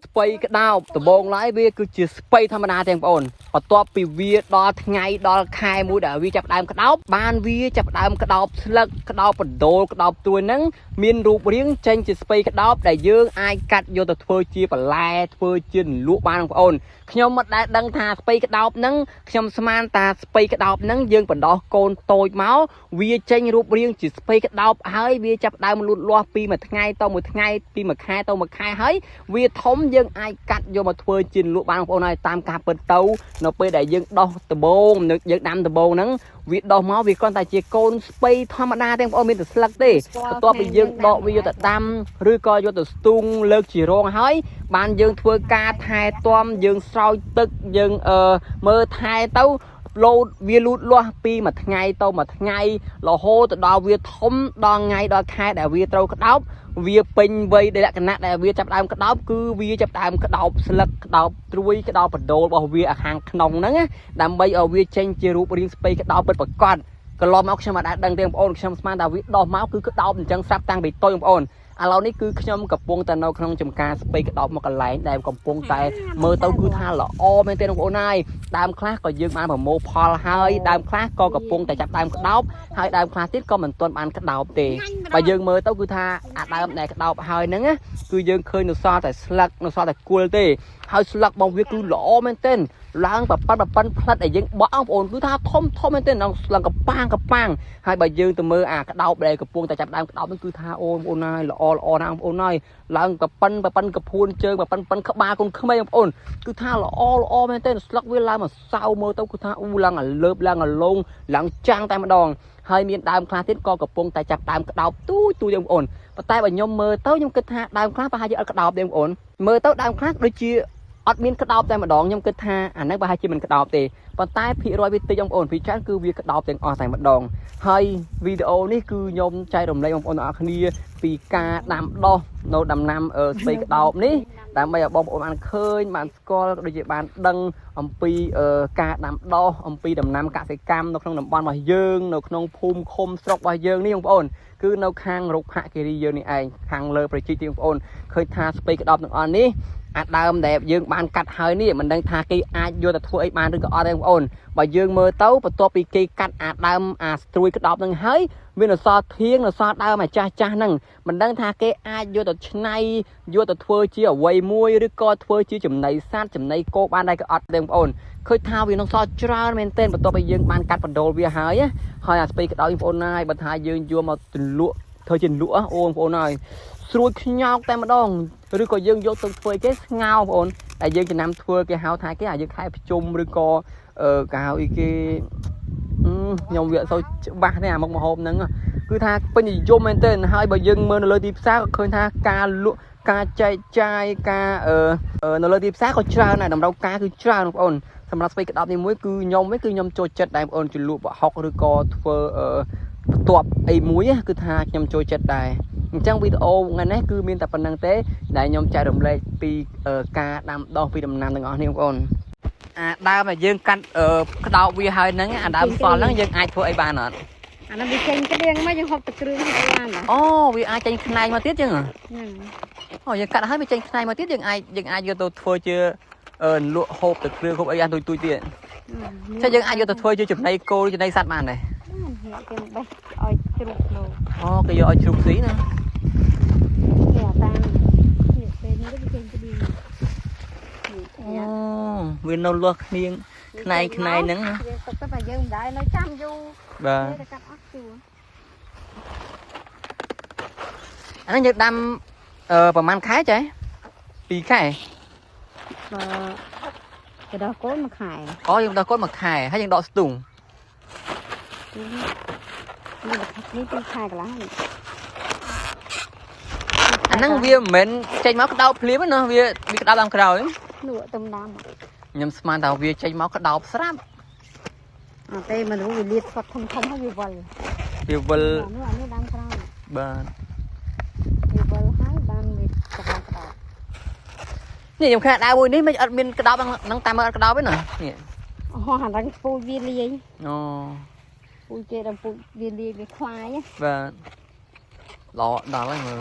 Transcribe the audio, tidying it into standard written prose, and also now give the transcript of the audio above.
ស្ពៃក្តោបដំបងឡើយវាគឺជាស្ពៃធម្មតាទាំងបងអូនបន្ទាប់ពីវាដល់ថ្ងៃដល់ខែមួយដែលវាចាប់ដើមក្តោបបានវាចាប់ដើមក្តោបស្លឹកក្តោបបណ្ដូលក្តោបទួយហ្នឹងមានរូបរាងចេញជាស្ពៃក្តោបដែលយើងអាចកាត់យកទៅធ្វើជាបន្លែធ្វើជាលក់បានបងប្អូនខ្ញុំមិនដែលដឹងថាស្ពៃក្តោបហ្នឹងខ្ញុំស្មានថាស្ពៃក្តោបហ្នឹងយើងបណ្ដោះកូនតូចមកវាចេញរូបរាងជាស្ពៃក្តោបហើយវាចាប់ដើមលូតលាស់ពីមួយថ្ងៃទៅមួយថ្ងៃពីមួយខែទៅមួយខែហើយវាធំយើងអាចកាត់យកមកធ្វើជាលក់បានបងប្អូនហើយតាមការពិតទៅនៅពេលដែលយើងដោះដំបងយើងដាំដំបងហ្នឹងវាដោះមកវាគ្រាន់តែជាកូនស្ពៃធម្មតាទេបងប្អូនមានតែស្លឹកទេបន្ទាប់ពីយើងដកវាយកទៅដាំឬក៏យកទៅស្ទូងលើកជារងហើយបានយើងធ្វើការថែទាំយើងស្រោចទឹកយើងមើលថែទៅលោតវាលូតលាស់ពីមួយថ្ងៃទៅមួយថ្ងៃរហូតទៅដល់វាធំដល់ថ្ងៃដល់ខែដែលវាត្រូវក្តោបវាពេញវ័យដែលលក្ខណៈដែលវាចាប់ដើមក្តោបគឺវាចាប់ដើមក្តោបស្លឹកក្តោបត្រួយក្តោបបណ្ដូលរបស់វាខាងក្នុងហ្នឹងដើម្បីឲ្យវាចេញជារូបរាងស្ពៃក្តោបពិតប្រាកដកន្លងមកខ្ញុំអត់ដែរដឹងទេបងប្អូនខ្ញុំស្មានថាវាដោះមកគឺក្តោបអញ្ចឹងស្រាប់តាំងពីតូចបងប្អូនឥឡូវនេះគឺខ្ញុំកំពុងតែនៅក្នុងចំការស្ពៃក្តោបមកកន្លែងដែលកំពុងតែមើលទៅគឺថាល្អមែនទេបងប្អូនហើយដើមខ្លះក៏យើងបានប្រមូលផលហើយដើមខ្លះក៏កំពុងតែចាប់ដើមក្តោបហើយដើមខ្លះទៀតក៏មិនទាន់បានក្តោបទេបើយើងមើលទៅគឺថាអាដើមដែលក្តោបហើយហ្នឹងគឺយើងឃើញនៅសល់តែស្លឹកនៅសល់តែគល់ទេហើយស្លឹករបស់វាគឺល្អមែនទេឡើងប៉ប៉ិនផ្លិតដែលយើងបក់បងប្អូនគឺថាធំមែនទេឡើងឡើងកប៉ាងហើយបើយើងទៅមើលអាក្តោបដែលកំពុងតែចាប់ដើមក្តោបហ្នឹងគឺថាអូបងប្អូនហើយល្អណាស់បងប្អូនហើយឡើងប៉ប៉ិនកភួនជើងប៉ប៉ិនក្បាលកូនក្មេងបងប្អូនគឺថាល្អមែនទេស្លឹកវាឡើងមកសៅមើលទៅគឺថាអូឡើងអាលើបឡើងអាលងឡើងចាំងតែម្ដងហើយមានដើមខ្លះទៀតក៏កំពុងតែចាប់ដើមក្តោបទូចបងប្អូនប៉ុន្តែបើខ្ញុំមើលទៅខ្ញុំគិតថាដើមខ្លះប្រហែលជាអត់ក្តោបទេបងប្អូនមើលទៅដើមខ្លះដូចជាអត់មានក្តោបតែម្ដងខ្ញុំគិតថាអាហ្នឹងប្រហែលជាមិនក្តោបទេប៉ុន្តែភាគរយវាតិចបងប្អូនពីច្រើនគឺវាក្តោបទាំងអស់តែម្ដងហើយវីដេអូនេះគឺខ្ញុំចែករំលែកបងប្អូនទាំងអស់គ្នាពីការដាំដុះនៅដំណាំស្ពៃក្តោបនេះដើម្បីឲ្យបងប្អូនបានឃើញបានស្គាល់ដូចជាបានដឹងអំពីការដាំដុះអំពីដំណាំកសិកម្មនៅក្នុងតំបន់របស់យើងនៅក្នុងភូមិឃុំស្រុករបស់យើងនេះបងប្អូនគឺនៅខាងរុក្ខគិរីយើងនេះឯងខាងលើប្រជាជាតិបងប្អូនឃើញថាស្ពៃក្តោបទាំងអស់នេះអាដើមដែលយើងបានកាត់ហើយនេះមិនដឹងថាគេអាចយកទៅធ្វើអីបានឬក៏អត់ទេបងប្អូនបើយើងមើលទៅបន្ទាប់ពីគេកាត់អាដើមអាស្ត្រួយក្តោបហ្នឹងហើយមានអសរធៀងអសរដើមអាចាស់ហ្នឹងមិនដឹងថាគេអាចយកទៅឆ្នៃយកទៅធ្វើជាអ្វីមួយឬក៏ធ្វើជាចំណីសត្វចំណីគោបានដែរក៏អត់ទេបងប្អូនឃើញថាវានឹងសល់ច្រើនមែនទែនបន្ទាប់ពីយើងបានកាត់បណ្ដូលវាហើយអាស្ពៃក្តោបបងប្អូនហើយបើថាយើងយកមកទលក់ធ្វើជាលក់អូបងប្អូនហើយស្រួយខ្ញោកតែម្ដងឬក៏យើងយកទៅធ្វើគេស្ងោបងប្អូនតែយើងចំណាំធ្វើគេហៅថាគេអាយើងខែប្រជុំឬក៏គេហៅអីគេខ្ញុំវាអត់សូវច្បាស់ទេអាមុខម្ហូបហ្នឹងគឺថាពេញនិយមមែនទែនហើយបើយើងមើលនៅលើទីផ្សារក៏ឃើញថាការលក់ការចែកចាយការនៅលើទីផ្សារក៏ច្រើនដែរតម្រូវការគឺច្រើនបងប្អូនសម្រាប់ស្ពៃក្តោបនេះមួយគឺខ្ញុំចូលចិត្តដែរបងប្អូនជាលក់ប្រហុកឬក៏ធ្វើបន្ទាប់អីមួយគឺថាខ្ញុំចូលចិត្តដែរអញ្ចឹងវីដេអូថ្ងៃនេះគឺមានតែប៉ុណ្្នឹងទេដែលខ្ញុំចែករំលែកពីការដាំដុះពីដំណាំទាំងអស់នេះបងប្អូនអាដើមដែលយើងកាត់ក្តោបវាហើយហ្នឹងអាដើមសល់ហ្នឹងយើងអាចធ្វើអីបានអត់អានោះវាចេញក្តៀងមកយើងហូបទឹកគ្រឿងហូបអីបានអូវាអាចចេញខ្នែងមកទៀតចឹងអូយើងកាត់ហើយវាចេញខ្នែងមកទៀតយើងអាចយកទៅធ្វើជាលក់ហូបទឹកគ្រឿងហូបអីយ៉ាងទូចទៀតតែយើងអាចយកទៅធ្វើជាចំណីគោចំណីសត្វបានដែរគេបេះឲ្យជ្រូកនោះអូគេយកឲ្យជ្រូកស៊ីណាគេតាមនេះពេលនេះវាចេញក្តៀងអូវានៅលាស់គ្នាខ្នែងហ្នឹងណាយើងទុកទៅបើយើងមិនដែរនៅចាំយូរបាទគេកាត់អស់ជួអានេះយើងដាំប្រហែលខែចេះ2ខែគេដោះកូនមួយខែអូយើងដោះកូនមួយខែហើយយើងដកស្ទូងនេះ2ខែកន្លះអាហ្នឹងវាមិនមែនចេញមកក្តោបភ្លាមណាវាក្តោបតាមក្រោយលក់ទំដាំខ្ញុំស្មានថាវាចេញមកក្តោបស្រាប់អត់ទេមនុស្សវាលាតស្វត់ធំហើយវាវិលអានេះដាំក្រោយបាទវាវិលហើយបានវាក្តោបនេះខ្ញុំខាដើមមួយនេះមិនអត់មានក្តោបហ្នឹងតែមើលអត់ក្តោបទេណានេះអូអាហ្នឹងពូជវាលាយអូពូជគេដល់ពូជវាលាយវាខ្លាយបាទល្អដល់ហើយមើល